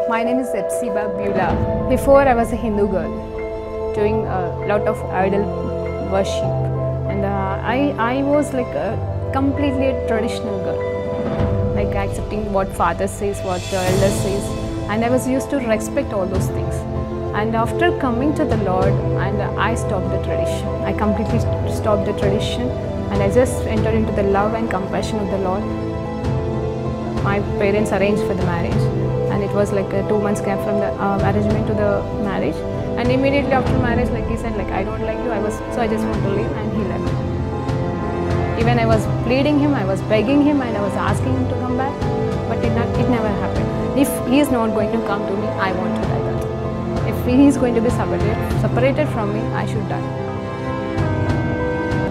My name is Epsiba Beulah. Before I was a Hindu girl doing a lot of idol worship, and I was like a completely traditional girl, like accepting what father says, what the elder says, and I was used to respect all those things. And after coming to the Lord, and I stopped the tradition. I completely stopped the tradition, and I just entered into the love and compassion of the Lord. My parents arranged for the marriage, and it was like 2 months gap from the arrangement to the marriage. And immediately after marriage, like he said, like I don't like you. I just want to leave, and he left. Even I was pleading him, I was begging him, and I was asking him to come back, but it never happened. If he is not going to come to me, I want to die. If he is going to be separated from me, I should die.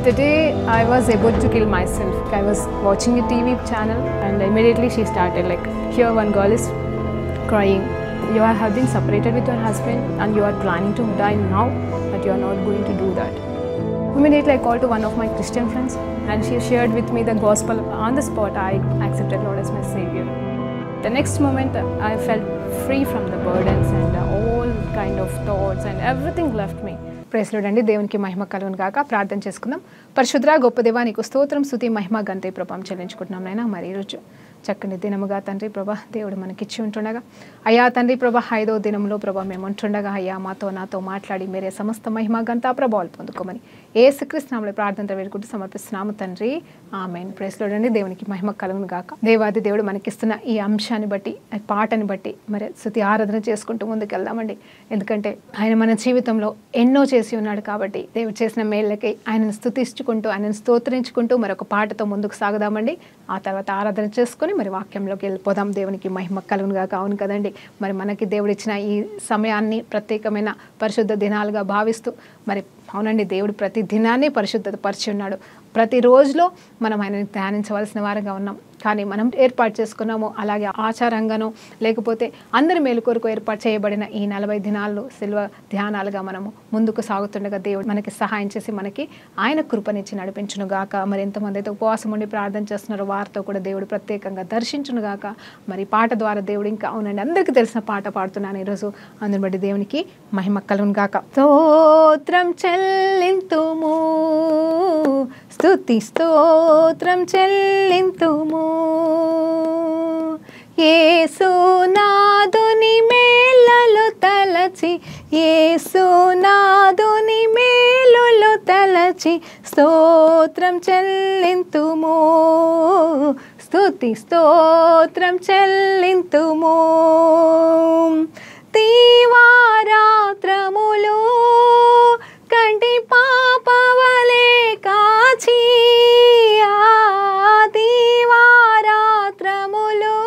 The day I was about to kill myself, I was watching a TV channel, and immediately she started like, here one girl is crying. You have been separated with your husband and you are planning to die now, but you are not going to do that. Immediately I called to one of my Christian friends, and she shared with me the gospel. On the spot, I accepted Lord as my Savior. The next moment, I felt free from the burdens and all kind of thoughts, and everything left me. Praise Lord అండి. దేవునికి మహిమ కలుగును గాక. ప్రార్థన చేసుకుందాం. పరిశుద్ధ గొప్ప దేవా, నీకు స్తోత్రం, స్తుతి, మహిమ, ఘనత, ప్రభావం చెల్లించుకుంటున్నాం నాయనా. మరి ఈరోజు చక్కని దినముగా తండ్రి ప్రభా దేవుడు మనకిచ్చి ఉంటుండగా, అయ్యా తండ్రి ప్రభా 5వ దినంలో ప్రభా మేము ఉంటుండగా, అయ్యా నాతో మాట్లాడి మీరే సమస్త మహిమ, ఘనత, ప్రభావాలు పొందుకోమని యేసుక్రీస్తు నామములో ప్రార్థన వేడుకుంటూ సమర్పిస్తున్నాము తండ్రి. ఆమేన్. ప్రైజ్ లార్డ్ అండి. దేవునికి మహిమ కలుగును గాక. దేవాది దేవుడు మనకిస్తున్న ఈ అంశాన్ని బట్టి, పాటని బట్టి మరి స్తుతి ఆరాధన చేసుకుంటూ ముందుకు వెళ్దామండి. ఎందుకంటే ఆయన మన జీవితంలో ఎన్నో చేసి ఉన్నాడు కాబట్టి, దేవుడు చేసిన మేళ్ళకి ఆయనను స్తుతించుకుంటూ, ఆయనను స్తోత్రించుకుంటూ మరొక పాటతో ముందుకు సాగుదామండి. ఆ తర్వాత ఆరాధన చేసుకొని మరి వాక్యంలోకి వెళ్ళిపోదాం. దేవునికి మహిమ కలుగునుగా. అవును కదండి, మరి మనకి దేవుడు ఇచ్చిన ఈ సమయాన్ని ప్రత్యేకమైన పరిశుద్ధ దినాలుగా భావిస్తూ, మరి అవునండి, దేవుడు ప్రతి దినాన్ని పరిశుద్ధత పరిచి ఉన్నాడు. ప్రతి రోజులో మనం ఆయనని ధ్యానించవలసిన వారుగా ఉన్నాం. కానీ మనం ఏర్పాటు చేసుకున్నాము అలాగే ఆచారంగానో లేకపోతే అందరి మేలు కొరకు ఏర్పాటు చేయబడిన ఈ 40 దినాలు శిల్వ ధ్యానాలుగా మనము ముందుకు సాగుతుండగా దేవుడు మనకి సహాయం చేసి మనకి ఆయన కృపనిచ్చి నడిపించును గాక. మరి ఎంతమంది అయితే ఉపవాసం ఉండి ప్రార్థన చేస్తున్నారో వారితో కూడా దేవుడు ప్రత్యేకంగా దర్శించును గాక. మరి పాట ద్వారా దేవుడు ఇంకా అవునండి అందరికీ తెలిసిన పాట పాడుతున్నాను ఈరోజు. అందుని బట్టి దేవునికి మహిమ కలుగును గాక. స్తోత్రం చెల్లింతుము, స్తుతి స్తోత్రం చెల్లింతుము, యేసునాథుని మేలులు తలచి, యేసునాథుని మేలులు తలచి స్తోత్రం చెల్లింతుము, స్తుతి స్తోత్రం చెల్లింతుము. దీవారాత్రములు కంటి పాపవలే కాచి, దీవారాత్రములు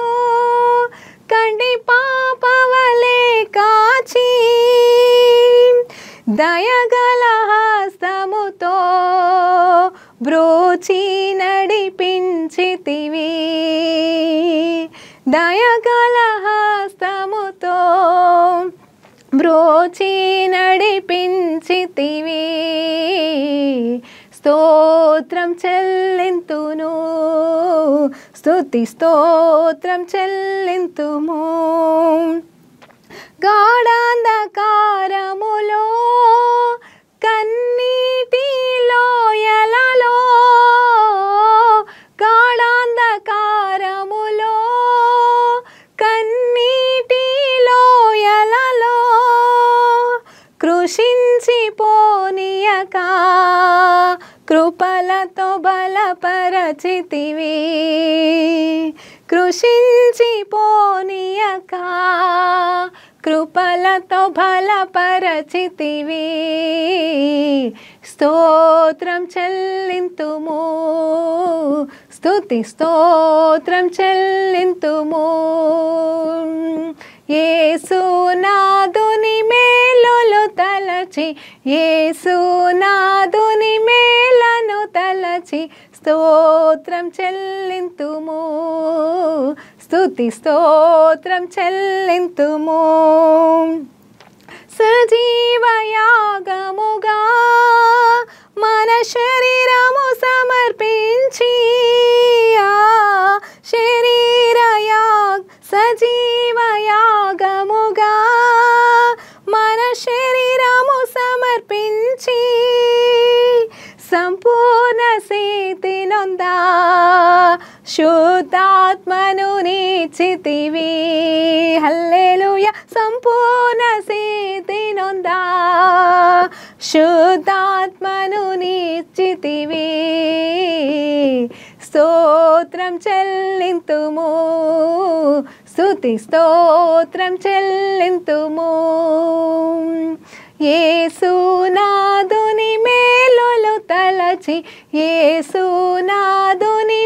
కంటి పాపవలే కాచి, దయగల హస్తముతో బ్రోచి నడిపించితివి, దయగల హస్తముతో బ్రోచి నడిపించితివి, స్తోత్రం చెల్లింతును, స్తుతి స్తోత్రం చెల్లింతుము. గాఢాంధకారములో కన్నీటిలో ఎలలో, గాఢాంధకారములో కన్నీటిలో ఎలలో, కృషించిపోనీయక కృపలతో బలపరచితివి, కృషించిపోనీయక కృపలతో బలపరచితివి, స్తోత్రం చెల్లింతుము, స్తుతి స్తోత్రం చెల్లింతుము. యేసునాథుని మేలులు తలచి, యేసునాథుని మేలను తలచి స్తోత్రం చెల్లింతుము, స్తుతి స్తోత్రం చెల్లింతుము. సజీవయాగముగా మన శరీరము సమర్పించి, సజీవయాగము శుద్ధాత్మను నీచితివి హల్లెలూయా సంపూర్ణ స్థితి నొందా శుద్ధాత్మను నీచితివి స్తోత్రం చెల్లింతుము స్తుతి స్తోత్రం చెల్లింతుము యేసునాథుని మేలులు తలచి యేసునాథుని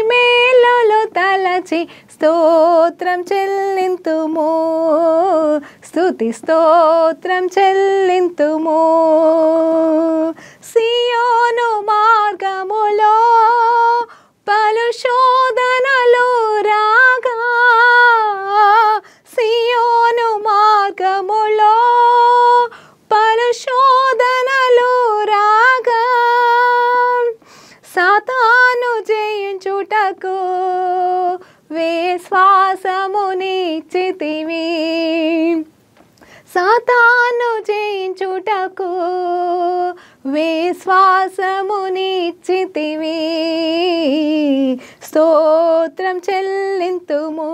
మేలులు తలచి స్తోత్రం చెల్లింతుము స్తుతి స్తోత్రం చెల్లింతుము సియోను మార్గములో పలు శోధనలు రాగా సియోను మార్గములో పలు శోధనలు రాగా సాతాను జయించుటకు విశ్వాసమునిచ్చితివి సాతాను జయించుటకు విశ్వాసమునిచ్చితివి స్తోత్రం చెల్లింతుము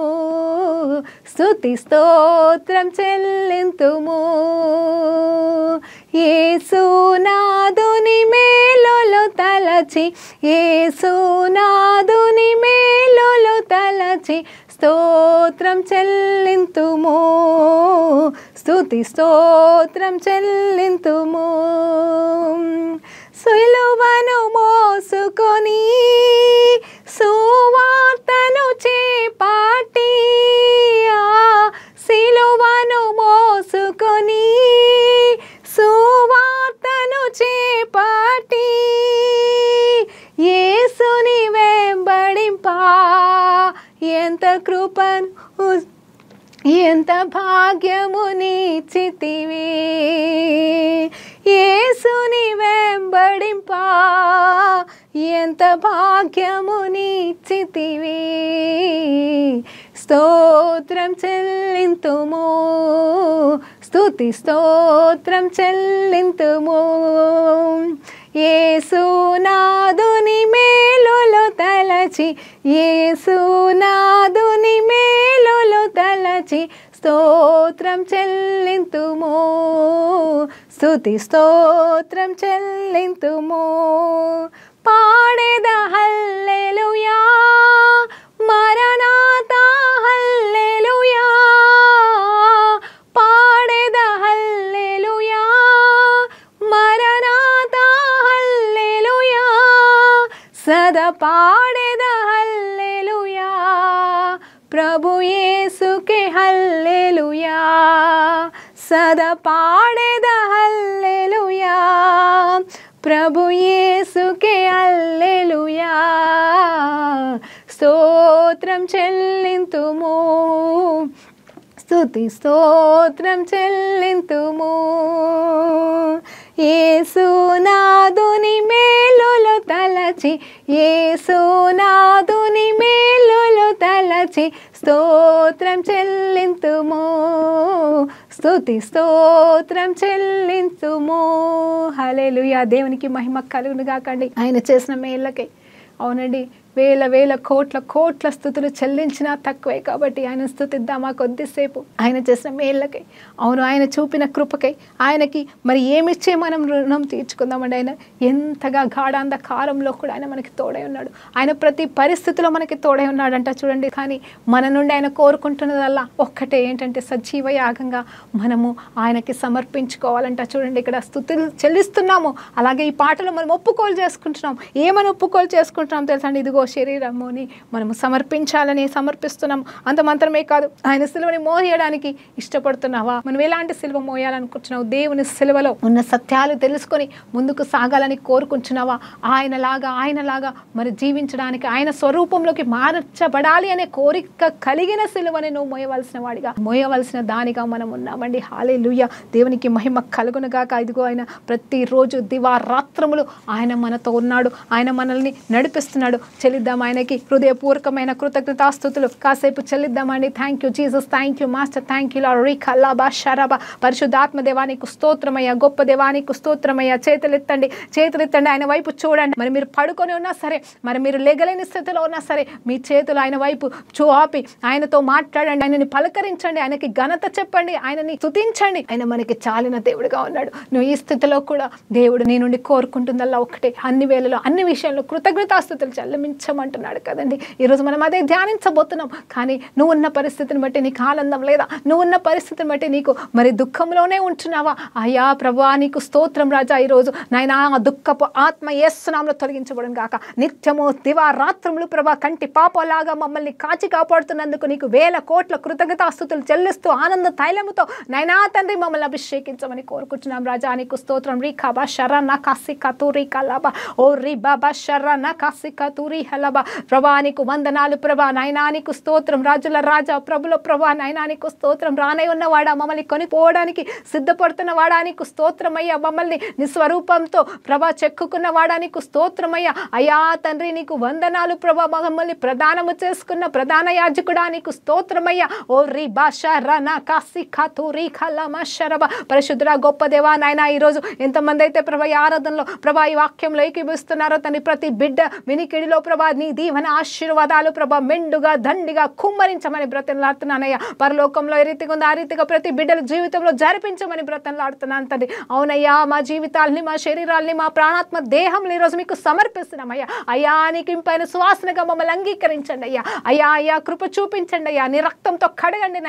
స్తుతి స్తోత్రం చెల్లింతుము యేసునాథుని మేలులు తలచి యేసునాథుని మేలులు తలచి స్తోత్రం చెల్లింతుము స్తుతి స్తోత్రం చెల్లింతుము సిలువను మోసుకొని సువార్తను చేపట్టి సిలువను మోసుకొని సువార్తను చేపట్టి యేసుని వెంబడింపా ఎంత కృపను ఎంత భాగ్యమునిచ్చితివి యేసుని వెంబడింపా ఎంత భాగ్యమునిచ్చితివి స్తోత్రం చెల్లింతుము స్తుతి స్తోత్రం చెల్లింతుము యేసునాథుని మేలులు తలచి యేసునాథుని మేలులు తలచి స్తోత్రం చెల్లింతుము స్తుతి స్తోత్రం చెల్లింతుము పాడేద హల్లెలూయా మరణాతా హల్లెలూయా పాడేద హల్లెలూయా మరణాతా హల్లెలూయా సదా పాడేద హల్లెలూయా ప్రభు యేసుకే హల్లెలూయా సదా పాడేద హల్లెలూయా ప్రభు యేసుకే హల్లెలూయా స్తోత్రం చెల్లింతుము స్తుతి స్తోత్రం చెల్లింతుము యేసునాథుని మేలులు తలచి యేసునాథుని మేలులు తలచి స్తోత్రం చెల్లింతుము స్తుతి స్తోత్రం చెల్లింతుము హల్లెలూయా దేవునికి మహిమ కలుగును గాకండి ఆయన చేసిన మేళ్ళకై అవునండి వేల వేల కోట్ల స్తుతులు చెల్లించినా తక్కువే కాబట్టి ఆయన స్తుతిద్దామా కొద్దిసేపు ఆయన చేసిన మేళ్ళకై అవును ఆయన చూపిన కృపకై ఆయనకి మరి ఏమిచ్చే మనం రుణం తీర్చుకుందామండి ఆయన ఎంతగా గాఢాంధకారంలో కూడా ఆయన మనకి తోడై ఉన్నాడు ఆయన ప్రతి పరిస్థితిలో మనకి తోడై ఉన్నాడంట చూడండి కానీ మన నుండి ఆయన కోరుకుంటున్నదల్లా ఒక్కటే ఏంటంటే సజీవ యాగంగా మనము ఆయనకి సమర్పించుకోవాలంట చూడండి ఇక్కడ స్తుతులు చెల్లిస్తున్నాము అలాగే ఈ పాటలో మనం ఒప్పుకోలు చేసుకుంటున్నాం ఏమని ఒప్పుకోలు చేసుకుంటున్నాం తెలుసండి ఇదిగో శరీరముని మనము సమర్పిస్తున్నాం అంత మాత్రమే కాదు ఆయన సిలువని మోయడానికి ఇష్టపడుతున్నావా మనం ఎలాంటి సిలువ మోయాలనుకుంటున్నావు దేవుని సిలువలో ఉన్న సత్యాలు తెలుసుకొని ముందుకు సాగాలని కోరుకుంటున్నావా ఆయనలాగా మరి జీవించడానికి ఆయన స్వరూపంలోకి మార్చబడాలి అనే కోరిక కలిగిన సిలువని నువ్వు మోయవలసిన దానిగా మనం ఉన్నామండి హల్లెలూయా దేవునికి మహిమ కలుగునుగాక ఇదిగో ఆయన ప్రతిరోజు దివారాత్రములు ఆయన మనతో ఉన్నాడు ఆయన మనల్ని నడిపిస్తున్నాడు చెల్లిద్దాం. ఆయనకి హృదయపూర్వకమైన కృతజ్ఞతాస్తుతులు కాసేపు చెల్లిద్దామండి. Thank you Jesus, thank you master, thank you Lord. రికల్లాబా షరబా. పరిశుద్ధాత్మ దేవానికి స్తోత్రమయ్యా, గొప్ప దేవానికి స్తోత్రమయ్యా. చేతులెత్తండి. ఆయన వైపు చూడండి. మరి మీరు పడుకొని ఉన్నా సరే, మరి మీరు లెగలేని స్థితిలో ఉన్నా సరే, మీ చేతులు ఆయన వైపు చూపి ఆయనతో మాట్లాడండి, ఆయనని పలకరించండి, ఆయనకి ఘనత చెప్పండి, ఆయనని స్తుతించండి. ఆయన మనకి చాలిన దేవుడిగా ఉన్నాడు. నువ్వు ఈ స్థితిలో కూడా దేవుడు నీ నుండి కోరుకుంటుందల్లా ఒకటే, అన్ని వేళలో అన్ని విషయాల్లో కృతజ్ఞతాస్తుతులు చెల్లించమంటున్నాడు కదండి. ఈరోజు మనం అదే ధ్యానించబోతున్నాం. కానీ నువ్వు ఉన్న పరిస్థితిని బట్టి నీకు ఆనందం లేదా? నువ్వు ఉన్న పరిస్థితిని బట్టి నీకు మరి దుఃఖంలోనే ఉంటున్నావా? అయ్యా ప్రభువా నీకు స్తోత్రం రాజా. ఈరోజు నాయనా ఆ దుఃఖపు ఆత్మ యేసు నామములో తొలగించబడును గాక. నిత్యము దివారాత్రములు ప్రభా కంటి పాపలాగా మమ్మల్ని కాచి కాపాడుతున్నందుకు నీకు వేల కోట్ల కృతజ్ఞతాస్తుతులు చెల్లిస్తూ ఆనంద తైలముతో నైనా తండ్రి మమ్మల్ని అభిషేకించమని కోరుకుంటున్నాం రాజా. నీకు స్తోత్రం. రీఖాబా షర్రన కాసికా తూరి కలబా ఓ రీ బాబా షర్రన కాసికా తూరి హలబా. ప్రభా నీకు వందనాలు ప్రభా. నైనా నీకు స్తోత్రం. రాజుల రాజా, ప్రభుల ప్రభా, నైనా నీకు స్తోత్రం. రానే ఉన్నవాడా, మమ్మల్ని కొనిపోవడానికి సిద్ధపడుతున్న వాడా నీకు స్తోత్రమయ్యా. మమ్మల్ని నిస్వరూపంతో ప్రభా చెక్కుకున్న వాడా నీకు స్తోత్రమయ్యా. అయ్యా తండ్రి నీకు వందనాలు ప్రభా. మమ్మల్ని ప్రదానము చేసుకున్న ప్రధాన యాజకుడా నీకు స్తోత్రమయ్యా. ఓ రీ భాషా రనా కాసి ఖాతు రీ ఖలమ శరబ. పరిశుద్ధుడా గొప్ప దేవా నాయన, ఈరోజు ఎంతమంది అయితే ప్రభా ఈ ఆరాధనలో ప్రభా ఈ వాక్యంలో ఏకీభవిస్తున్నారో తండ్రి, ప్రతి బిడ్డ వినికిడిలో ప్రభా నీ దీవెన ఆశీర్వాదాలు ప్రభా మెండుగా దండిగా కుమ్మరించమని బ్రతలాడుతున్నానయ్యా. పరలోకంలో ఏ రీతిగా ఉందో ఆ రీతిగా ప్రతి బిడ్డల జీవితంలో జరిపించమని బ్రతలాడుతున్నాను తండ్రి. అవునయ్యా, మా జీవితాల్ని, మా శరీరాల్ని, మా ప్రాణాత్మ దేహంలో ఈరోజు మీకు సమర్పిస్తున్నామయ్యా. అయ్యా నీకు ఇంపైన సువాసనగా మమ్మల్ని అంగీకరించండి అయ్యా. అయ్యా కృప చూపించండి అయ్యా. నీ రక్తంతో కడగండి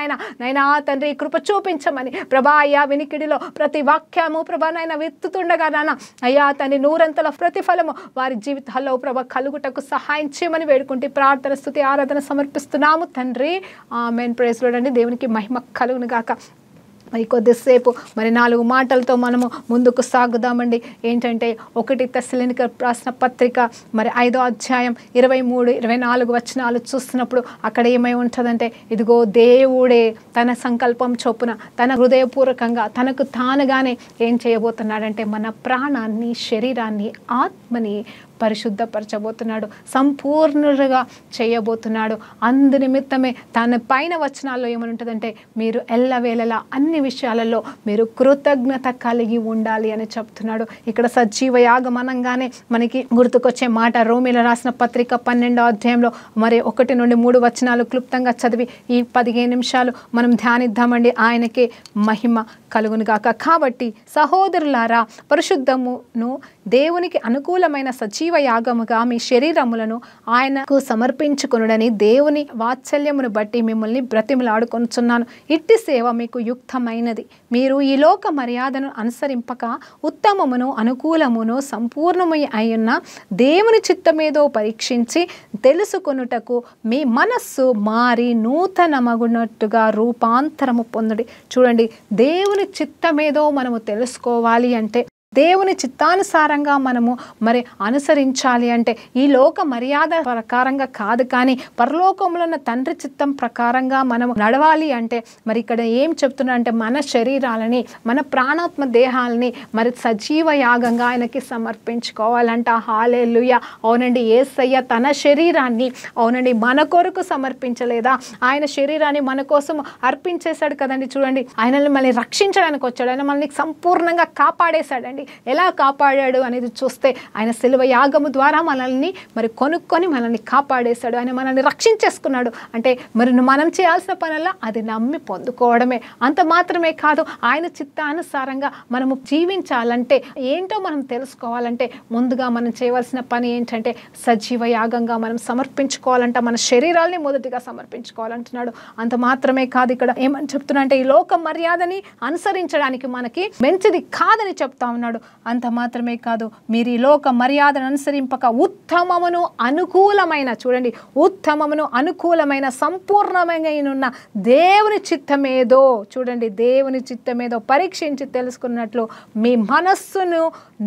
నైనా తండ్రి, కృప చూపించమని ప్రభా. అయ్యా వినికిడిలో ప్రతి వాక్యము ప్రభా నైనా విత్తుతుండగా నాన్న అయ్యా తండ్రి నూరంతల ప్రతిఫలము వారి జీవితాల్లో ప్రభా కలుగుటకు సహాయం చేయమని వేడుకుంటే ప్రార్థన స్తుతి ఆరాధన సమర్పిస్తున్నాము తండ్రి. ఆమేన్. ప్రైజ్ లార్డ్ అండి. దేవునికి మహిమ కలుగును గాక. మరి కొద్దిసేపు మరి 4 మాటలతో మనము ముందుకు సాగుదామండి. ఏంటంటే 1 తెస్సలోనికీయులకు రాసిన పత్రిక మరి 5వ అధ్యాయం 23, 24 వచనాలు చూస్తున్నప్పుడు అక్కడ ఏమై ఉంటుందంటే, ఇదిగో దేవుడే తన సంకల్పం చొప్పున తన హృదయపూర్వకంగా తనకు తానుగానే ఏం చేయబోతున్నాడంటే మన ప్రాణాన్ని, శరీరాన్ని, ఆత్మని పరిశుద్ధపరచబోతున్నాడు, సంపూర్ణులుగా చేయబోతున్నాడు. అందు నిమిత్తమే తన పైన వచనాల్లో ఏమని ఉంటుందంటే, మీరు ఎల్లవేళలా అన్ని విషయాలలో మీరు కృతజ్ఞత కలిగి ఉండాలి అని చెప్తున్నాడు. ఇక్కడ సజీవ యాగం అనగానే మనకి గుర్తుకొచ్చే మాట రోమీయులకు రాసిన పత్రిక 12వ అధ్యాయంలో మరి 1 నుండి 3 వచనాలు క్లుప్తంగా చదివి ఈ 15 నిమిషాలు మనం ధ్యానిద్దామండి. ఆయనకే మహిమ కలుగును గాక. కాబట్టి సహోదరులారా, పరిశుద్ధమును దేవునికి అనుకూలమైన సజీవ యాగముగా మీ శరీరములను ఆయనకు సమర్పించుకొనుడని దేవుని వాత్సల్యమును బట్టి మిమ్మల్ని బ్రతిమలాడుకొనుచున్నాను. ఇట్టి సేవ మీకు యుక్తమైనది. మీరు ఈ లోక మర్యాదను అనుసరింపక ఉత్తమమును అనుకూలమును సంపూర్ణమై అయ్యున్న దేవుని చిత్తమేదో పరీక్షించి తెలుసుకొనుటకు మీ మనస్సు మారి నూతనమగునట్టుగా రూపాంతరము పొందుడి. చూడండి, దేవుని చిత్తమేదో మనము తెలుసుకోవాలి అంటే, దేవుని చిత్తానుసారంగా మనము మరి అనుసరించాలి అంటే ఈ లోక మర్యాద ప్రకారంగా కాదు, కానీ పరలోకంలో ఉన్న తండ్రి చిత్తం ప్రకారంగా మనము నడవాలి అంటే మరి ఇక్కడ ఏం చెప్తున్నా అంటే మన శరీరాలని, మన ప్రాణాత్మ దేహాలని మరి సజీవ యాగంగా ఆయనకి సమర్పించుకోవాలంట. హల్లెలూయా. అవునండి, యేసయ్య తన శరీరాన్ని అవునండి మన కొరకు సమర్పించలేదా? ఆయన శరీరాన్ని మన కోసం అర్పించేశాడు కదండి. చూడండి, ఆయనని మళ్ళీ రక్షించడానికి వచ్చాడు. ఆయన మనల్ని సంపూర్ణంగా కాపాడేశాడండి. ఎలా కాపాడాడు అనేది చూస్తే ఆయన శిలువ యాగము ద్వారా మనల్ని మరి కొనుక్కొని మనల్ని కాపాడేశాడు. ఆయన మనల్ని రక్షించేసుకున్నాడు. అంటే మరి మనం చేయాల్సిన పనుల్లో అది నమ్మి పొందుకోవడమే. అంత మాత్రమే కాదు, ఆయన చిత్తానుసారంగా మనము జీవించాలంటే ఏంటో మనం తెలుసుకోవాలంటే ముందుగా మనం చేయవలసిన పని ఏంటంటే సజీవ యాగంగా మనం సమర్పించుకోవాలంట. మన శరీరాల్ని మొదటిగా సమర్పించుకోవాలంటున్నాడు. అంత మాత్రమే కాదు, ఇక్కడ ఏమని చెప్తున్నా అంటే ఈ లోక మర్యాదని అనుసరించడానికి మనకి మంచిది కాదని చెప్తా ఉన్నాడు. అంత మాత్రమే కాదు, మీరు ఈ లోక మర్యాదను అనుసరింపక ఉత్తమమును అనుకూలమైన, చూడండి, ఉత్తమమును అనుకూలమైన సంపూర్ణమైన దేవుని చిత్తమేదో, చూడండి, దేవుని చిత్తమేదో పరీక్షించి తెలుసుకున్నట్లు మీ మనస్సును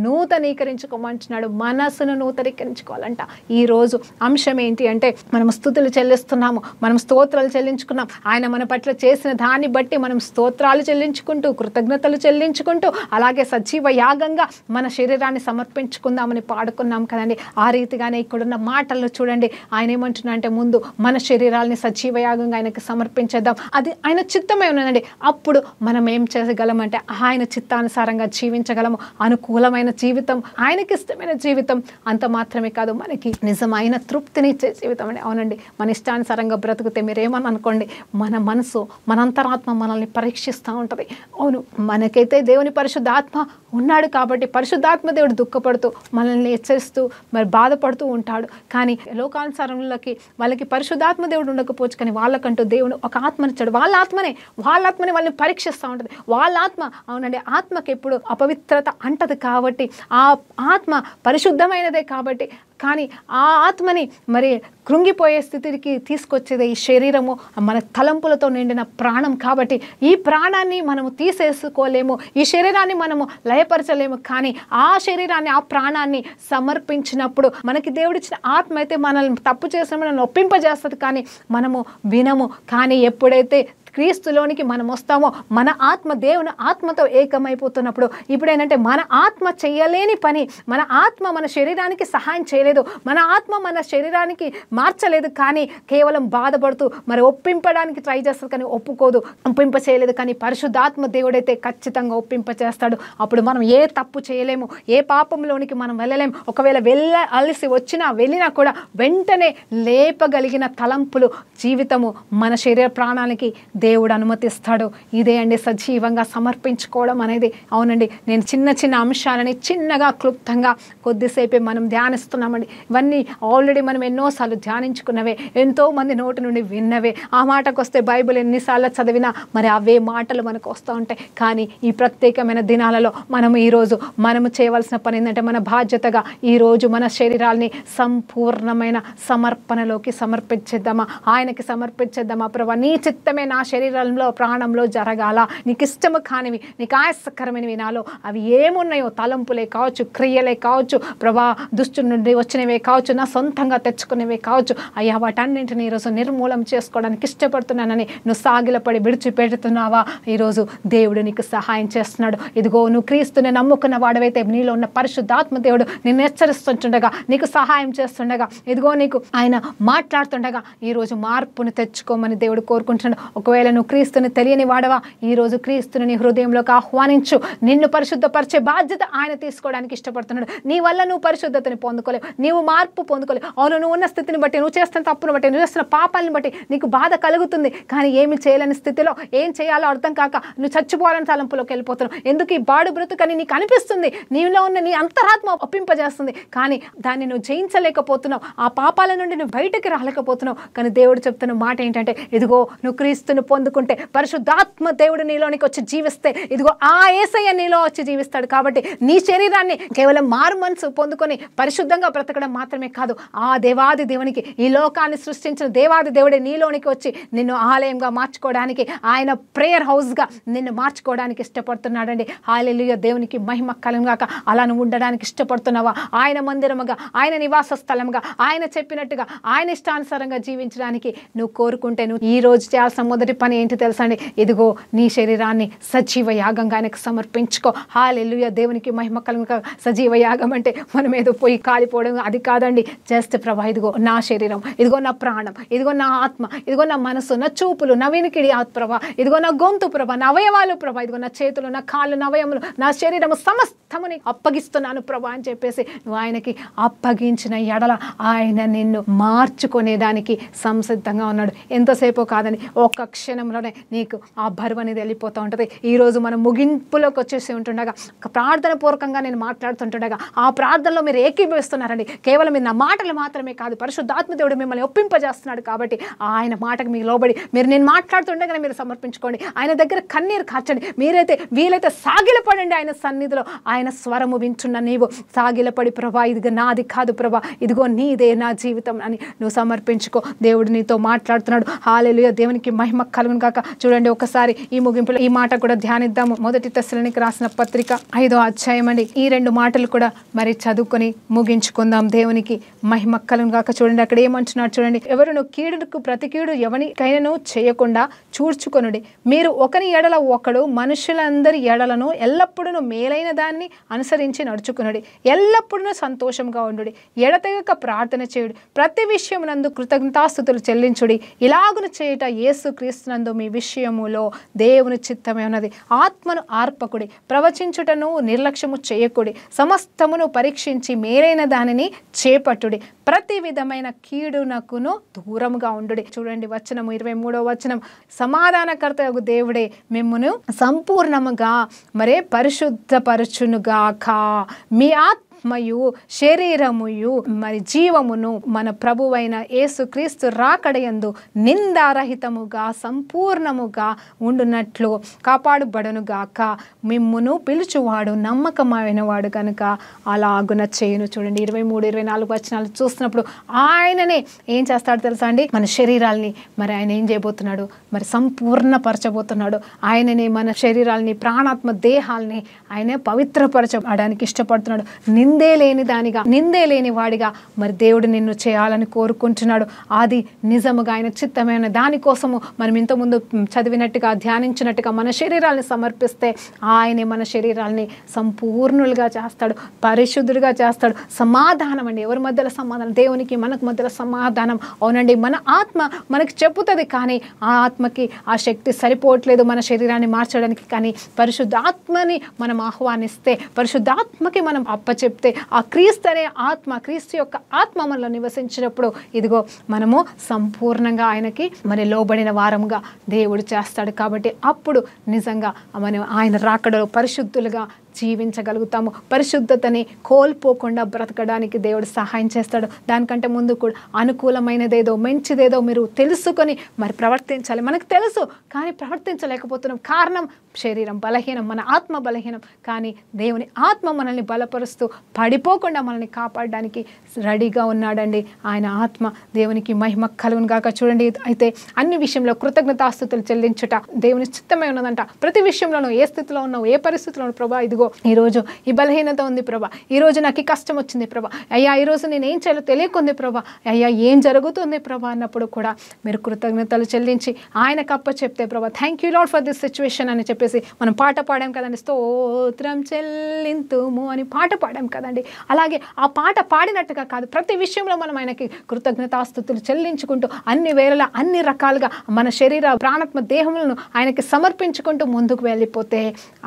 నూతనీకరించుకోమంటున్నాడు. మనస్సును నూతనీకరించుకోవాలంట. ఈరోజు అంశం ఏంటి అంటే మనం స్తుతులు చెల్లిస్తున్నాము, మనం స్తోత్రాలు చెల్లించుకున్నాం. ఆయన మన పట్ల చేసిన దాన్ని బట్టి మనం స్తోత్రాలు చెల్లించుకుంటూ కృతజ్ఞతలు చెల్లించుకుంటూ అలాగే సజీవ యాగంగా మన శరీరాన్ని సమర్పించుకుందామని పాడుకున్నాం కదండి. ఆ రీతిగానే ఇక్కడున్న మాటల్లో చూడండి, ఆయన ఏమంటున్నా అంటే ముందు మన శరీరాల్ని సజీవ యాగంగా ఆయనకి సమర్పించేద్దాం. అది ఆయన చిత్తమే ఉన్నదండి. అప్పుడు మనం ఏం చేయగలమంటే ఆయన చిత్తానుసారంగా జీవించగలము. అనుకూలమైన జీవితం, ఆయనకి ఇష్టమైన జీవితం. అంత మాత్రమే కాదు, మనకి నిజమైన తృప్తినిచ్చే జీవితం అండి. అవునండి, మన ఇష్టానుసారంగా బ్రతుకుతే మీరేమని అనుకోండి, మన మనసు, మన అంతరాత్మ మనల్ని పరీక్షిస్తూ ఉంటుంది. అవును, మనకైతే దేవుని పరిశుద్ధాత్మ ఉన్నాడు కాబట్టి పరిశుద్ధాత్మ దేవుడు దుఃఖపడుతూ మనల్ని హెచ్చరిస్తూ మరి బాధపడుతూ ఉంటాడు. కానీ లోకానుసారంలోకి వాళ్ళకి పరిశుద్ధాత్మ దేవుడు ఉండకపోవచ్చు, కానీ వాళ్ళకంటూ దేవుడు ఒక ఆత్మనిచ్చాడు. వాళ్ళ ఆత్మనే వాళ్ళని పరీక్షిస్తూ ఉంటుంది. వాళ్ళ ఆత్మ, అవునండి, ఆత్మకి ఎప్పుడు అపవిత్రత అంటది కాబట్టి, ఆ ఆత్మ పరిశుద్ధమైనదే కాబట్టి. కానీ ఆ ఆత్మని మరి కృంగిపోయే స్థితికి తీసుకొచ్చేది ఈ శరీరము, మన తలంపులతో నిండిన ప్రాణం కాబట్టి ఈ ప్రాణాన్ని మనము తీసేసుకోలేము, ఈ శరీరాన్ని మనము లయపరచలేము. కానీ ఆ శరీరాన్ని, ఆ ప్రాణాన్ని సమర్పించినప్పుడు మనకి దేవుడిచ్చిన ఆత్మ అయితే మనల్ని తప్పు చేసిన మనల్ని ఒప్పింపజేస్తుంది, కానీ మనము వినము. కానీ ఎప్పుడైతే క్రీస్తులోనికి మనం వస్తామో మన ఆత్మ దేవుని ఆత్మతో ఏకమైపోతున్నప్పుడు ఇప్పుడు ఏంటంటే మన ఆత్మ చేయలేని పని, మన ఆత్మ మన శరీరానికి సహాయం చేయలేదు, మన ఆత్మ మన శరీరానికి మార్చలేదు, కానీ కేవలం బాధపడుతూ మరి ఒప్పింపడానికి ట్రై చేస్తుంది, కానీ ఒప్పుకోదు, ఒప్పింప చేయలేదు. కానీ పరిశుద్ధాత్మ దేవుడైతే ఖచ్చితంగా ఒప్పింప చేస్తాడు. అప్పుడు మనం ఏ తప్పు చేయలేము, ఏ పాపంలోనికి మనం వెళ్ళలేము. ఒకవేళ వెళ్ళాల్సి వెళ్ళినా కూడా వెంటనే లేపగలిగిన తలంపులు, జీవితము మన శరీర ప్రాణానికి దేవుడు అనుమతిస్తాడు. ఇదే అండి సజీవంగా సమర్పించుకోవడం అనేది. అవునండి, నేను చిన్న అంశాలని చిన్నగా క్లుప్తంగా కొద్దిసేపే మనం ధ్యానిస్తున్నామండి. ఇవన్నీ ఆల్రెడీ మనం ఎన్నోసార్లు ధ్యానించుకున్నవే, ఎంతోమంది నోటి నుండి విన్నవే. ఆ మాటకు వస్తే బైబిల్ ఎన్నిసార్లు చదివినా మరి అవే మాటలు మనకు వస్తూ ఉంటాయి. కానీ ఈ ప్రత్యేకమైన దినాలలో ఈరోజు మనము చేయవలసిన పని ఏంటంటే, మన బాధ్యతగా ఈరోజు మన శరీరాల్ని సంపూర్ణమైన సమర్పణలోకి సమర్పించేద్దామా, ఆయనకి సమర్పించేద్దామా. ప్రభా, నీ చిత్తమే నా శరీరంలో ప్రాణంలో జరగాల, నీకు ఇష్టము కానివి, నీకు ఆయాసకరమైనవి నాలో అవి ఏమున్నాయో, తలంపులే కావచ్చు, క్రియలే కావచ్చు, ప్రభా దుష్టు నుండి వచ్చినవే కావచ్చు, నా సొంతంగా తెచ్చుకునేవే కావచ్చు, అయ్యా వాటన్నింటినీ ఈరోజు నిర్మూలం చేసుకోవడానికి ఇష్టపడుతున్నానని నువ్వు సాగిలపడి విడిచిపెడుతున్నావా? ఈరోజు దేవుడు నీకు సహాయం చేస్తున్నాడు. ఇదిగో నువ్వు క్రీస్తుని నమ్ముకున్న వాడవైతే నీలో ఉన్న పరిశుద్ధాత్మ దేవుడు నిన్ను హెచ్చరిస్తుండగా, నీకు సహాయం చేస్తుండగా, ఇదిగో నీకు ఆయన మాట్లాడుతుండగా ఈరోజు మార్పును తెచ్చుకోమని దేవుడు కోరుకుంటున్నాడు. ఒకవేళ నువ్వు క్రీస్తుని తెలియని వాడవా, ఈరోజు క్రీస్తుని నీ హృదయంలోకి ఆహ్వానించు. నిన్ను పరిశుద్ధపరిచే బాధ్యత ఆయన తీసుకోవడానికి ఇష్టపడుతున్నాడు. నీ వల్ల నువ్వు పరిశుద్ధతని పొందుకోలేవు, నీవు మార్పు పొందుకోలేవు. అవును, నువ్వు ఉన్న స్థితిని బట్టి, నువ్వు చేస్తున్న తప్పును బట్టి, నువ్వు చేస్తున్న పాపాలను బట్టి నీకు బాధ కలుగుతుంది. కానీ ఏమి చేయలేని స్థితిలో ఏం చేయాలో అర్థం కాక నువ్వు చచ్చిపోవాలని తలంపులోకి వెళ్ళిపోతున్నావు. ఎందుకు ఈ బాడు బ్రతుకని నీకు అనిపిస్తుంది, నీలో ఉన్న నీ అంతరాత్మ ఒప్పింపజేస్తుంది, కానీ దాన్ని నువ్వు జయించలేకపోతున్నావు. ఆ పాపాల నుండి నువ్వు బయటకి రాలేకపోతున్నావు. కానీ దేవుడు చెప్తున్న మాట ఏంటంటే, ఇదిగో నువ్వు క్రీస్తుని పొందుకుంటే, పరిశుద్ధాత్మ దేవుడు నీలోనికి వచ్చి జీవిస్తే, ఇదిగో ఆ యేసయ్య నీలో వచ్చి జీవిస్తాడు. కాబట్టి నీ శరీరాన్ని కేవలం మారు మనసు పొందుకొని పరిశుద్ధంగా బ్రతకడం మాత్రమే కాదు, ఆ దేవాది దేవునికి, ఈ లోకాన్ని సృష్టించిన దేవాది దేవుడే నీలోనికి వచ్చి నిన్ను ఆలయంగా మార్చుకోవడానికి, ఆయన ప్రేయర్ హౌస్గా నిన్ను మార్చుకోవడానికి ఇష్టపడుతున్నాడండి. హల్లెలూయా, దేవునికి మహిమ కలుగుగాక. అలా నువ్వు ఉండడానికి ఇష్టపడుతున్నావా? ఆయన మందిరముగా, ఆయన నివాస స్థలంగా, ఆయన చెప్పినట్టుగా, ఆయన ఇష్టానుసారంగా జీవించడానికి నువ్వు కోరుకుంటే, నువ్వు ఈ రోజు చేయాల్సిన మొదటి పని ఏంటి తెలుసండి? ఇదిగో నీ శరీరాన్ని సజీవ యాగంగా ఆయనకు సమర్పించుకో. హల్లెలూయా, దేవునికి మహిమ కలుగుగాక. సజీవ యాగం అంటే మనం ఏదో పోయి కాలిపోవడం అది కాదండి. జస్ట్ ప్రభా, ఇదిగో నా శరీరం, ఇదిగో నా ప్రాణం, ఇదిగో నా ఆత్మ, ఇదిగో నా మనసు, నా చూపులు, నా వినికిడి ప్రభా, ఇదిగో నా గొంతు ప్రభా, నా అవయవాలు ప్రభా, ఇదిగో నా చేతులు, నా కాళ్ళు, నా అవయములు, నా శరీరము సమస్తముని అప్పగిస్తున్నాను ప్రభా అని చెప్పేసి నువ్వు ఆయనకి అప్పగించిన ఎడల ఆయన నిన్ను మార్చుకునేదానికి సంసిద్ధంగా ఉన్నాడు. ఎంతసేపు కాదని ఒక్క క్షణంలోనే నీకు ఆ బరువు అనేది వెళ్ళిపోతూ ఉంటుంది. ఈరోజు మనం ముగింపులోకి వచ్చేసి ఉంటుండగా, ప్రార్థన పూర్వకంగా నేను మాట్లాడుతుంటుండగా ఆ ప్రార్థనలో మీరు ఏకీభవిస్తున్నారండి. కేవలం మీరు నా మాటలు మాత్రమే కాదు, పరిశుద్ధాత్మ దేవుడు మిమ్మల్ని ఒప్పింపజేస్తున్నాడు. కాబట్టి ఆయన మాటకు మీకు లోబడి మీరు నేను మాట్లాడుతుండగానే మీరు సమర్పించుకోండి. ఆయన దగ్గర కన్నీరు కార్చండి. మీరైతే వీలైతే సాగిలపడండి ఆయన సన్నిధిలో. ఆయన స్వరము వింటున్న నీవు సాగిలపడి, ప్రభా ఇది నాది కాదు ప్రభా, ఇదిగో నీదే నా జీవితం అని నువ్వు సమర్పించుకో. దేవుడు నీతో మాట్లాడుతున్నాడు. హల్లెలూయా, దేవునికి మహిమ కలుగును గాక. చూడండి ఒకసారి ఈ ముగింపులో ఈ మాట కూడా ధ్యానిద్దాము. 1 తెస్సలోనికీయులకు రాసిన పత్రిక 5వ అధ్యాయం అండి. ఈ 2 మాటలు కూడా మరి చదువుకొని ముగించుకుందాం. దేవునికి మహిమ కలుగును గాక. చూడండి అక్కడ ఏమంటున్నాడు చూడండి, ఎవరును కీడుకు ప్రతి కీడు ఎవనికైనను చేయకుండా చూడ్చుకొనుడి. మీరు ఒకని ఎడల ఒకడు మనుషులందరి ఎడలను ఎల్లప్పుడూ మేలైన దాన్ని అనుసరించి నడుచుకునుడి. ఎల్లప్పుడూ సంతోషంగా ఉండుడి. ఎడతెగక ప్రార్థన చేయుడి. ప్రతి విషయమునందు కృతజ్ఞతాస్తుతులు చెల్లించుడి. ఇలాగును చేయుట యేసు క్రీస్తునందు మీ విషయములో దేవుని చిత్తమే ఉన్నది. ఆత్మను ఆర్పకుడి. ప్రవచించుటను నిర్లక్ష్యము చేయకుడి. సమస్తమును పరీక్షించి మేలైన దానిని చేపట్టుడి. ప్రతి విధమైన కీడునకును దూరముగా ఉండుడి. చూడండి వచనము 23వ వచనం, సమాధానకర్తయగు దేవుడే మిమ్మును సంపూర్ణముగా మరే పరిశుద్ధపరచునుగాక. మీ ఆత్మయు శరీరముయు మరి జీవమును మన ప్రభువైన యేసుక్రీస్తు రాకడయందు నిందారహితముగా సంపూర్ణముగా ఉండునట్లు కాపాడుబడునుగాక. మిమ్మును పిలుచువాడు నమ్మకమైన వాడు కనుక అలాగున చేయును. చూడండి 23, 24 వచనాలు చూస్తున్నప్పుడు ఆయననే ఏం చేస్తాడు తెలుసా అండి, మన శరీరాల్ని మరి ఆయన ఏం చేయబోతున్నాడు, మరి సంపూర్ణపరచబోతున్నాడు. ఆయననే మన శరీరాల్ని ప్రాణాత్మ దేహాల్ని ఆయనే పవిత్రపరచడానికి ఇష్టపడుతున్నాడు. నిందే లేని దానిగా, నిందే లేని వాడిగా మరి దేవుడు నిన్ను చేయాలని కోరుకుంటున్నాడు. అది నిజముగా ఆయన చిత్తమైన దానికోసము మనం ఇంతకుముందు చదివినట్టుగా ధ్యానించినట్టుగా మన శరీరాల్ని సమర్పిస్తే ఆయనే మన శరీరాల్ని సంపూర్ణులుగా చేస్తాడు, పరిశుద్ధుడిగా చేస్తాడు. సమాధానం అండి, ఎవరి మధ్యలో సమాధానం? దేవునికి మనకు మధ్యలో సమాధానం. అవునండి, మన ఆత్మ మనకి చెప్పుతుంది, కానీ ఆ ఆత్మకి ఆ శక్తి సరిపోవట్లేదు మన శరీరాన్ని మార్చడానికి. కానీ పరిశుద్ధాత్మని మనం ఆహ్వానిస్తే, పరిశుద్ధాత్మకి మనం అప్పచెప్తే, ఆ క్రీస్తు అనే ఆత్మ, క్రీస్తు యొక్క ఆత్మ మనలో నివసించినప్పుడు ఇదిగో మనము సంపూర్ణంగా ఆయనకి మరి లోబడిన వారముగా దేవుడు చేస్తాడు. కాబట్టి అప్పుడు నిజంగా మనం ఆయన రాకడలో పరిశుద్ధులుగా జీవించగలుగుతాము. పరిశుద్ధతని కోల్పోకుండా బ్రతకడానికి దేవుడు సహాయం చేస్తాడు. దానికంటే ముందు కూడా అనుకూలమైనదేదో మంచిదేదో మీరు తెలుసుకొని మరి ప్రవర్తించాలి. మనకు తెలుసు కానీ ప్రవర్తించలేకపోతున్నాం. కారణం శరీరం బలహీనం, మన ఆత్మ బలహీనం. కానీ దేవుని ఆత్మ మనల్ని బలపరుస్తూ పడిపోకుండా మనల్ని కాపాడడానికి రెడీగా ఉన్నాడండి ఆయన ఆత్మ. దేవునికి మహిమ కలుగును గాక. చూడండి అయితే అన్ని విషయంలో కృతజ్ఞతాస్తుతులు చెల్లించుట దేవుని చిత్తమే ఉన్నదంట. ప్రతి విషయంలోనూ ఏ స్థితిలో ఉన్నావు, ఏ పరిస్థితిలో ఉన్నావు, ప్రభా ఇదిగో ఈరోజు ఈ బలహీనత ఉంది ప్రభా, ఈరోజు నాకు ఈ కష్టం వచ్చింది ప్రభా, అయ్యా ఈరోజు నేను ఏం చేయాలో తెలియకుంది ప్రభా, అయ్యా ఏం జరుగుతుంది ప్రభా అన్నప్పుడు కూడా మీరు కృతజ్ఞతలు చెల్లించి ఆయనకు అప్ప చెప్తే ప్రభా thank you lord for this situation అని చెప్పేసి మనం పాట పాడాం కదండి, స్తోత్రం చెల్లింతుము అని పాట పాడాం కదండి. అలాగే ఆ పాట పాడినట్టుగా కాదు, ప్రతి విషయంలో మనం ఆయనకి కృతజ్ఞతాస్తుతులు చెల్లించుకుంటూ అన్ని వేళలా అన్ని రకాలుగా మన శరీర ప్రాణాత్మ దేహములను ఆయనకి సమర్పించుకుంటూ ముందుకు వెళ్ళిపోతే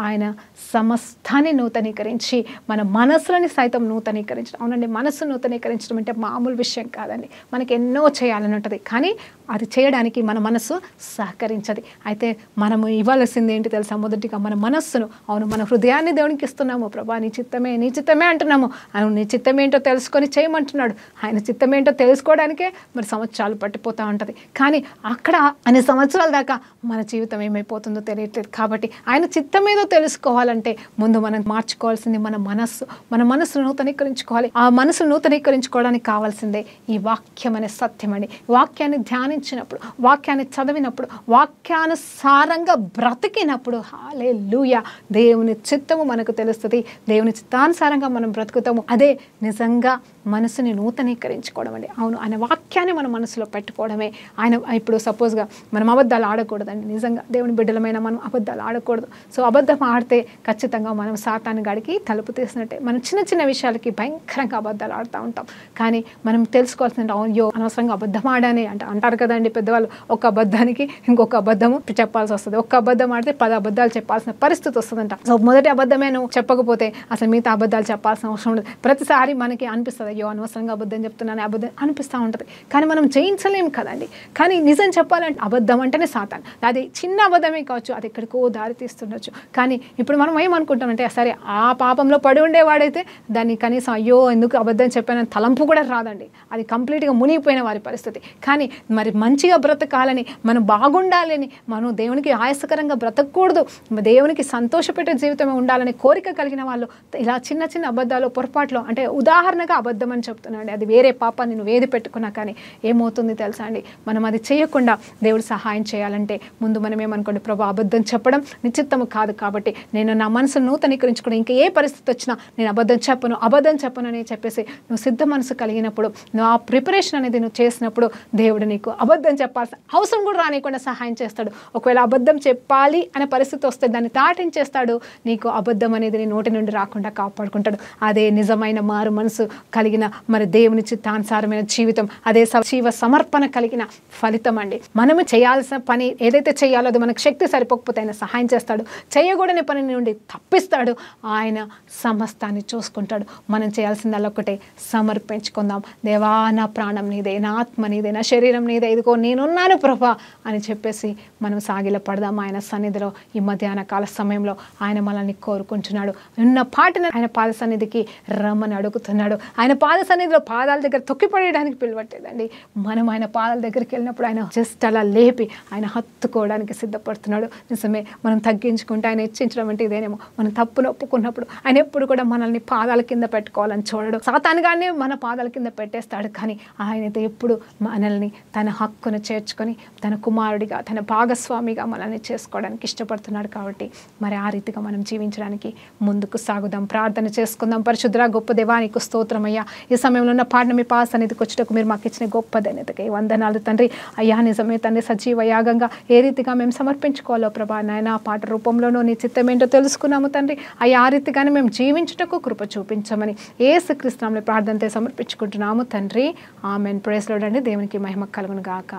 ఆయన సమస్తాన్ని నూతనీకరించి మన మనసులని సైతం నూతనీకరించడం. అవునండి, మనసు నూతనీకరించడం అంటే మామూలు విషయం కాదండి. మనకి ఎన్నో చేయాలని ఉంటుంది, కానీ అది చేయడానికి మన మనసు సహకరించదు. అయితే మనము ఇవ్వాల్సింది ఏంటి తెలుసా? మొదటిగా మన మనస్సును, అవును మన హృదయాన్ని దేవునికి ఇస్తున్నాము. ప్రభా నీ చిత్తమే, నీ చిత్తమే అంటున్నాము. అవును నీ చిత్తమేంటో తెలుసుకొని చేయమంటున్నాడు. ఆయన చిత్తమేంటో తెలుసుకోవడానికే మరి సంవత్సరాలు పట్టిపోతూ ఉంటుంది. కానీ అక్కడ అన్ని సంవత్సరాల దాకా మన జీవితం ఏమైపోతుందో తెలియట్లేదు. కాబట్టి ఆయన చిత్తమేదో తెలుసుకోవాలంటే ముందు మనం మార్చుకోవాల్సింది మన మనస్సు. మన మనస్సును నూతనీకరించుకోవాలి. ఆ మనసును నూతనీకరించుకోవడానికి కావాల్సిందే ఈ వాక్యం అనే సత్యం అండి. వాక్యాన్ని ధ్యానించినప్పుడు, వాక్యాన్ని చదివినప్పుడు, వాక్యానుసారంగా బ్రతికినప్పుడు హల్లెలూయా దేవుని చిత్తము మనకు తెలుస్తుంది. దేవుని చిత్తానుసారంగా మనం బ్రతుకుతాము. అదే నిజంగా మనసుని నూతనీకరించుకోవడం అండి. అవును, ఆయన వాక్యాన్ని మన మనసులో పెట్టుకోవడమే. ఆయన ఇప్పుడు సపోజ్గా మనం అబద్ధాలు ఆడకూడదండి. నిజంగా దేవుని బిడ్డలమైన మనం అబద్ధాలు ఆడకూడదు. సో అబద్ధం ఆడితే ఖచ్చితంగా మనం సాతాను గాడికి తలుపు తీసినట్టే. మనం చిన్న చిన్న విషయాలకి భయంకరంగా అబద్ధాలు ఆడుతూ ఉంటాం. కానీ మనం తెలుసుకోవాల్సింది, అయ్యో అనవసరంగా అబద్ధం ఆడానే అంటారు కదండి పెద్దవాళ్ళు. ఒక అబద్ధానికి ఇంకొక అబద్ధము చెప్పాల్సి వస్తుంది. ఒక్క అబద్ధం ఆడితే 10 అబద్ధాలు చెప్పాల్సిన పరిస్థితి వస్తుందంట. సో మొదటి అబద్ధమే నువ్వు చెప్పకపోతే అసలు మిగతా అబద్ధాలు చెప్పాల్సిన అవసరం ఉండదు. ప్రతిసారి మనకి అనిపిస్తుంది, అయ్యో అనవసరంగా అబద్ధం చెప్తున్నాను, అబద్ధం అనిపిస్తూ ఉంటుంది. కానీ మనం జయించలేము కదండి. కానీ నిజం చెప్పాలంటే అబద్ధం అంటేనే సాతాను. అది చిన్న అబద్ధమే కావచ్చు, అది ఎక్కడికో దారి తీస్తుండొచ్చు. కానీ ఇప్పుడు మనం ఏమనుకుంటామంటే, సరే ఆ పాపంలో పడి ఉండేవాడైతే దాన్ని కనీసం అయ్యో ఎందుకు అబద్ధం చెప్పానని తలంపు కూడా రాదండి. అది కంప్లీట్గా మునిగిపోయిన వారి పరిస్థితి. కానీ మరి మంచిగా బ్రతకాలని, మనం బాగుండాలని, మనం దేవునికి ఆయాసకరంగా బ్రతకూడదు, దేవునికి సంతోషపెట్టే జీవితమే ఉండాలని కోరిక కలిగిన వాళ్ళు ఇలా చిన్న చిన్న అబద్ధాలు పొరపాట్లు, అంటే ఉదాహరణగా అబద్ధం అబద్ధం అని చెప్తున్నాడు. అది వేరే పాపాన్ని నువ్వు ఏది పెట్టుకున్నా కానీ ఏమవుతుంది తెలుసా అండి, మనం అది చేయకుండా దేవుడు సహాయం చేయాలంటే ముందు మనం ఏమనుకోండి, ప్రభు అబద్ధం చెప్పడం నిశ్చిత్తము కాదు కాబట్టి నేను నా మనసును నూతనీకరించుకుని ఇంకా ఏ పరిస్థితి వచ్చినా నేను అబద్ధం చెప్పను అని చెప్పేసి నువ్వు సిద్ధ మనసు కలిగినప్పుడు, నువ్వు ఆ ప్రిపరేషన్ అనేది నువ్వు చేసినప్పుడు దేవుడు నీకు అబద్ధం చెప్పాల్సిన అవసరం కూడా రానికుండా సహాయం చేస్తాడు. ఒకవేళ అబద్ధం చెప్పాలి అనే పరిస్థితి వస్తే దాన్ని దాటించేస్తాడు. నీకు అబద్ధం అనేది నీ నోటి నుండి రాకుండా కాపాడుకుంటాడు. అదే నిజమైన మారు మనసు కలిగిన మరి దేవుని చిత్తానుసారమైన జీవితం, అదే జీవ సమర్పణ కలిగిన ఫలితం అండి. మనము చేయాల్సిన పని ఏదైతే చేయాలో అది మనకు శక్తి సరిపోకపోతే ఆయన సహాయం చేస్తాడు. చేయకూడని పని నుండి తప్పిస్తాడు. ఆయన సమస్తాన్ని చూసుకుంటాడు. మనం చేయాల్సిందల్లా ఒకటే, సమర్పించుకుందాం. దేవా, నా ప్రాణం నీదే, నా ఆత్మ నీదే, నా శరీరం నీదే, ఇదిగో నేనున్నాను ప్రభా అని చెప్పేసి మనం సాగిల పడదాం ఆయన సన్నిధిలో. ఈ మధ్యాహ్న కాల సమయంలో ఆయన మనల్ని కోరుకుంటున్నాడు. ఉన్న పాటన ఆయన పాద సన్నిధికి రమ్మని అడుగుతున్నాడు. ఆయన పాద సన్నిధిలో పాదాల దగ్గర తొక్కిపడేయడానికి పిలవట్లేదండి. మనం ఆయన పాదాల దగ్గరికి వెళ్ళినప్పుడు ఆయన జస్ట్ అలా లేపి ఆయన హత్తుకోవడానికి సిద్ధపడుతున్నాడు. నిజమే, మనం తగ్గించుకుంటే ఆయన హెచ్చించడం అంటే ఇదేనేమో. మనం తప్పును ఒప్పుకున్నప్పుడు ఆయన ఎప్పుడు కూడా మనల్ని పాదాల కింద పెట్టుకోవాలని చూడడు. సాతానుగానే మన పాదాల కింద పెట్టేస్తాడు. కానీ ఆయనైతే ఎప్పుడు మనల్ని తన హక్కును చేర్చుకొని తన కుమారుడిగా, తన భాగస్వామిగా మనల్ని చేసుకోవడానికి ఇష్టపడుతున్నాడు. కాబట్టి మరి ఆ రీతిగా మనం జీవించడానికి ముందుకు సాగుదాం. ప్రార్థన చేసుకుందాం. పరిశుద్ధ గొప్ప దేవానికి స్తోత్రమయ్యా. ఈ సమయంలో ఉన్న పాటను మీ పాద సన్నిధికి వచ్చేటకు మీరు మాకు ఇచ్చిన గొప్ప ధన్యతకై వందనాలు తండ్రి. అయ్యా, నిజమే తండ్రి, సజీవ యాగంగా ఏ రీతిగా మేము సమర్పించుకోవాలో ప్రభా నాయన ఆ పాట రూపంలోనూ నీ చిత్తం ఏంటో తెలుసుకున్నాము తండ్రి. అయ్యా, ఆ రీతిగానే మేము జీవించుటకు కృప చూపించమని యేసుక్రీస్తు నామములో ప్రార్థనతో సమర్పించుకుంటున్నాము తండ్రి. ఆమెన్. ప్రైజ్ లార్డ్ అండి. దేవునికి మహిమ కలుగును గాక.